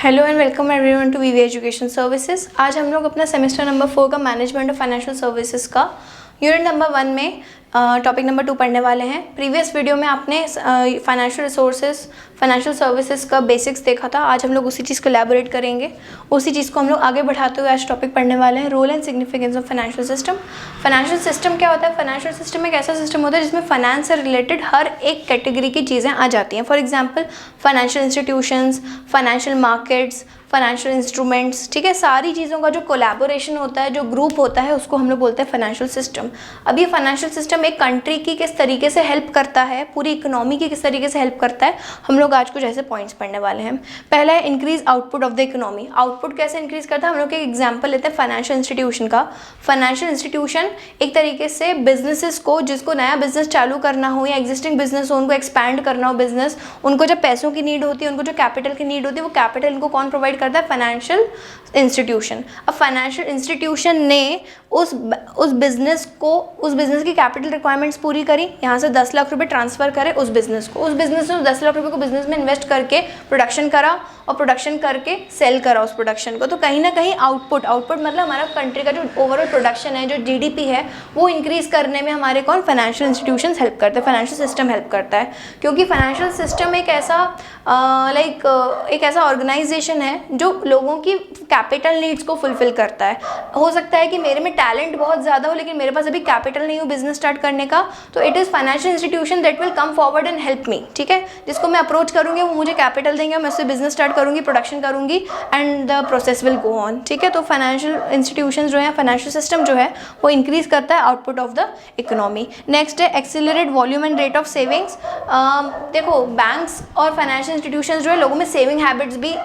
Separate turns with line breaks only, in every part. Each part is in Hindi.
Hello and welcome everyone to VV education services. आज हम लोग अपना सेमेस्टर नंबर 4 का मैनेजमेंट ऑफ फाइनेंशियल सर्विसेज का यूनिट नंबर 1 में टॉपिक नंबर 2 पढ़ने वाले हैं। प्रीवियस वीडियो में आपने फाइनेंशियल रिसोर्सेज फाइनेंशियल सर्विसेज का बेसिक्स देखा था। आज हम लोग उसी चीज़ को एलैबोरेट करेंगे, उसी चीज़ को हम लोग आगे बढ़ाते हुए आज टॉपिक पढ़ने वाले हैं, role and significance of financial system. Financial system क्या होता है? फाइनेंशियल सिस्टम एक ऐसा सिस्टम होता है जिसमें फाइनेंस से रिलेटेड हर एक कैटेगरी की चीज़ें आ जाती हैं। For example financial institutions, financial markets, financial instruments, ठीक है, सारी चीज़ों का जो कोलैबोरेशन होता है, जो ग्रुप होता है, उसको हम लोग बोलते हैं फाइनेंशियल सिस्टम। अब ये फाइनेंशियल सिस्टम एक कंट्री की किस तरीके से हेल्प करता है, पूरी इकोनॉमी की किस तरीके से हेल्प करता है, हम लोग आज कुछ ऐसे पॉइंट्स पढ़ने वाले हैं। पहला है increase output of the economy. Output कैसे इंक्रीज करता है? हम लोग एक एग्जाम्पल लेते हैं फाइनेंशियल इंस्टीट्यूशन का। फाइनेंशियल इंस्टीट्यूशन एक तरीके से बिजनेसेस को, जिसको नया बिजनेस चालू करना हो या एग्जिस्टिंग बिजनेस हो, उनको एक्सपैंड करना हो बिजनेस, उनको जब पैसों की नीड होती है, उनको जो कैपिटल की नीड होती है, वो कैपिटल इनको कौन प्रोवाइड करता है? Financial institution. अब फाइनेंशियल इंस्टीट्यूशन ने उस बिजनेस की कैपिटल रिक्वायरमेंट्स पूरी करी, यहाँ से 10 लाख रुपए ट्रांसफर करे उस बिजनेस को, उस बिजनेस ने 10 लाख रुपए को बिजनेस में इन्वेस्ट करके प्रोडक्शन करा और प्रोडक्शन करके सेल करा उस प्रोडक्शन को। तो कहीं ना कहीं आउटपुट मतलब हमारा कंट्री का जो ओवरऑल प्रोडक्शन है, जो जीडीपी है, वो इंक्रीज करने में हमारे कौन? फाइनेंशियल इंस्टीट्यूशंस हेल्प करते हैं, फाइनेंशियल सिस्टम हेल्प करता है। क्योंकि फाइनेंशियल सिस्टम एक ऐसा ऑर्गेनाइजेशन है जो लोगों की कैपिटल नीड्स को फुलफिल करता है। हो सकता है कि मेरे में टैलेंट बहुत ज़्यादा हो लेकिन मेरे पास अभी कैपिटल नहीं हो बिजनेस स्टार्ट करने का, तो it is financial institution that will come forward and help me, ठीक है। जिसको मैं अप्रोच करूँगी वो मुझे कैपिटल देंगे, मैं उससे बिजनेस स्टार्ट करूँगी, प्रोडक्शन करूँगी and the process will go on, ठीक है। तो फाइनेंशियल इंस्टीट्यूशन जो है, फाइनेंशियल सिस्टम जो है, वो इंक्रीज करता है output of the economy. Next है accelerate volume and rate of savings. देखो, बैंक्स और फाइनेंशियल इंस्टीट्यूशन जो है लोगों में सेविंग हैबिट्स भी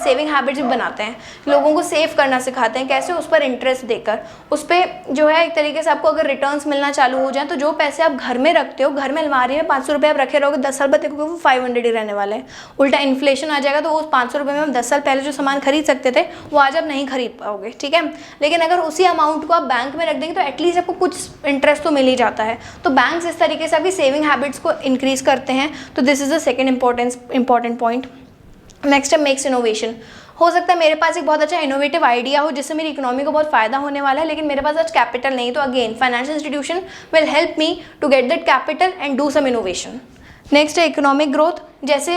सेविंग हैबिट्स भी बनाते हैं, लोगों को सेव करना सिखाते हैं। कैसे? उस पर इंटरेस्ट देकर, उस पर जो है एक तरीके से आपको अगर रिटर्न्स मिलना चालू हो जाए, तो जो पैसे आप घर में रखते हो, घर में अलमारी में 500 रुपये आप रखे रहोगे, 10 साल बाद देखोगे वो 500 ही रहने वाले हैं। उल्टा इन्फ्लेशन आ जाएगा तो वो 500 रुपये में हम 10 साल पहले जो सामान खरीद सकते थे वो आज आप नहीं खरीद पाओगे, ठीक है। लेकिन अगर उसी अमाउंट को आप बैंक में रख देंगे तो एटलीस्ट आपको कुछ इंटरेस्ट तो मिल ही जाता है। तो बैंक इस तरीके से आपकी सेविंग हैबिट्स को इंक्रीज करते हैं। तो this is the second important point. Next है मेक्स इनोवेशन। हो सकता है मेरे पास एक बहुत अच्छा इनोवेटिव आइडिया हो जिससे मेरी इकोनॉमी को बहुत फायदा होने वाला है, लेकिन मेरे पास आज कैपिटल नहीं, तो again financial institution will help me to get that capital and do some innovation. Next है इकोनॉमिक ग्रोथ। जैसे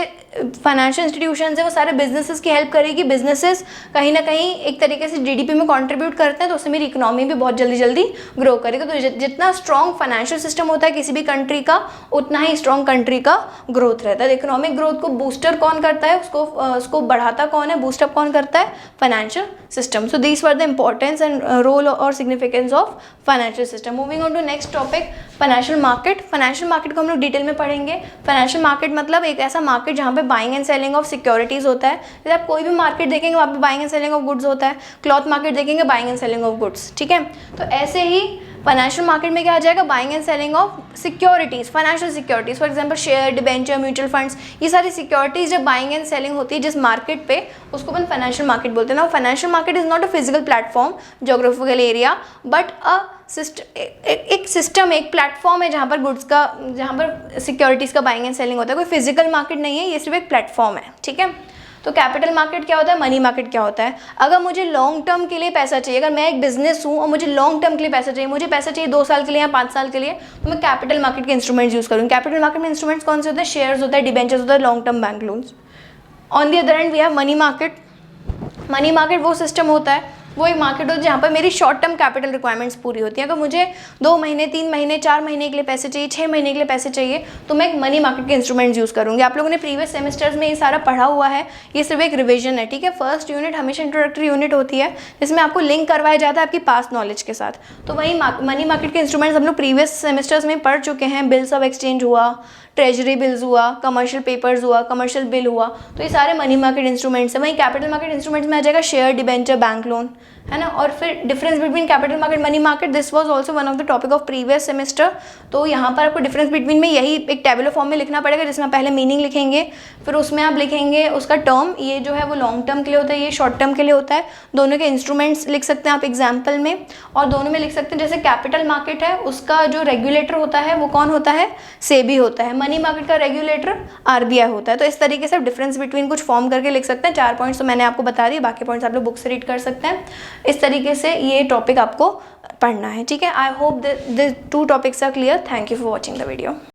फाइनेंशियल इंस्टीट्यूशंस है वो सारे बिजनेसेस की हेल्प करेगी, बिजनेसेस कहीं ना कहीं एक तरीके से जीडीपी में कंट्रीब्यूट करते हैं, तो उससे मेरी इकोनॉमी भी बहुत जल्दी ग्रो करेगी। तो जितना स्ट्रॉन्ग फाइनेंशियल सिस्टम होता है किसी भी कंट्री का, उतना ही स्ट्रॉन्ग कंट्री का ग्रोथ रहता है। इकोनॉमिक ग्रोथ को बूस्टर कौन करता है, उसको बढ़ाता कौन है, बूस्टअप कौन करता है? Financial system. So these were the importance and role और significance of financial system. Moving on to next topic, financial market. Financial market को हम लोग डिटेल में पढ़ेंगे। फाइनेंशियल मार्केट मतलब एक ऐसा मार्केट जहाँ पे buying and selling of securities होता है। जैसे आप कोई भी मार्केट देखेंगे वहाँ पे buying and selling of goods होता है। क्लॉथ मार्केट देखेंगे, buying and selling of goods, ठीक है। तो ऐसे ही फाइनेंशियल मार्केट में क्या आ जाएगा? Buying and selling of securities, financial securities, for example share, debenture, mutual funds, ये सारी सिक्योरिटीज जब बाइंग एंड सेलिंग होती है जिस मार्केट पे, उसको अपन फाइनेंशियल मार्केट बोलते हैं ना। Financial market is not a physical platform, geographical area, but एक सिस्टम, एक प्लेटफॉर्म है जहाँ पर सिक्योरिटीज का बाइंग एंड सेलिंग होता है। कोई फिजिकल मार्केट नहीं है, ये सिर्फ एक प्लेटफॉर्म है, ठीक है। तो कैपिटल मार्केट क्या होता है, मनी मार्केट क्या होता है? अगर मुझे लॉन्ग टर्म के लिए पैसा चाहिए, अगर मैं एक बिजनेस हूँ और मुझे लॉन्ग टर्म के लिए पैसा चाहिए, मुझे पैसा चाहिए 2 साल के लिए या 5 साल के लिए, तो मैं कैपिटल मार्केट के इंस्ट्रूमेंट्स यूज़ करूँगी। कैपिटल मार्केट में इंस्ट्रूमेंट्स कौन से होते हैं? शेयर्स होता है, डिबेंचर्स होता है, long term bank loans. On the other hand we have money market. Money market वो सिस्टम होता है, वो एक मार्केट होती है जहाँ पर मेरी शॉर्ट टर्म कैपिटल रिक्वायरमेंट्स पूरी होती हैं। अगर मुझे 2 महीने, 3 महीने, 4 महीने के लिए पैसे चाहिए, 6 महीने के लिए पैसे चाहिए, तो मैं एक मनी मार्केट के इंस्ट्रूमेंट्स यूज़ करूँगी। आप लोगों ने प्रीवियस सेमेस्टर्स में ये सारा पढ़ा हुआ है, ये सिर्फ एक रिविजन है, ठीक है। फर्स्ट यूनिट हमेशा इंट्रोडक्टरी यूनिट होती है जिसमें आपको लिंक करवाया जाता है आपकी पास्ट नॉलेज के साथ। तो वही मनी मार्केट के इंस्ट्रूमेंट्स हम लोग प्रीवियस सेमेस्टर्स में पढ़ चुके हैं। बिल्स ऑफ एक्सचेंज हुआ, ट्रेजरी बिल्स हुआ, कमर्शियल पेपर्स हुआ, कमर्शियल बिल हुआ, तो ये सारे मनी मार्केट इंस्ट्रूमेंट्स हैं। वहीं कैपिटल मार्केट इंस्ट्रूमेंट्स में आ जाएगा शेयर, डिबेंचर, बैंक लोन, है ना। और फिर difference between capital market money market, this was also one of the topic of previous semester. तो यहाँ पर आपको डिफरेंस बिटवीन में यही एक टेबुलर फॉर्म में लिखना पड़ेगा, जिसमें पहले मीनिंग लिखेंगे, फिर उसमें आप लिखेंगे उसका टर्म, ये जो है वो लॉन्ग टर्म के लिए होता है, ये शॉर्ट टर्म के लिए होता है। दोनों के इंस्ट्रूमेंट्स लिख सकते हैं आप एग्जाम्पल में, और दोनों में लिख सकते हैं जैसे कैपिटल मार्केट है उसका जो रेगुलेटर होता है वो कौन होता है, सेबी होता है। मनी मार्केट का रेगुलेटर आरबीआई होता है। तो इस तरीके से आप डिफरेंस बिटवीन कुछ फॉर्म करके लिख सकते हैं। 4 पॉइंट्स तो मैंने आपको बता दिए, बाकी पॉइंट्स आप लोग बुक से रीड कर सकते हैं। इस तरीके से ये टॉपिक आपको पढ़ना है, ठीक है। I hope the 2 topics are clear. Thank you for watching the video.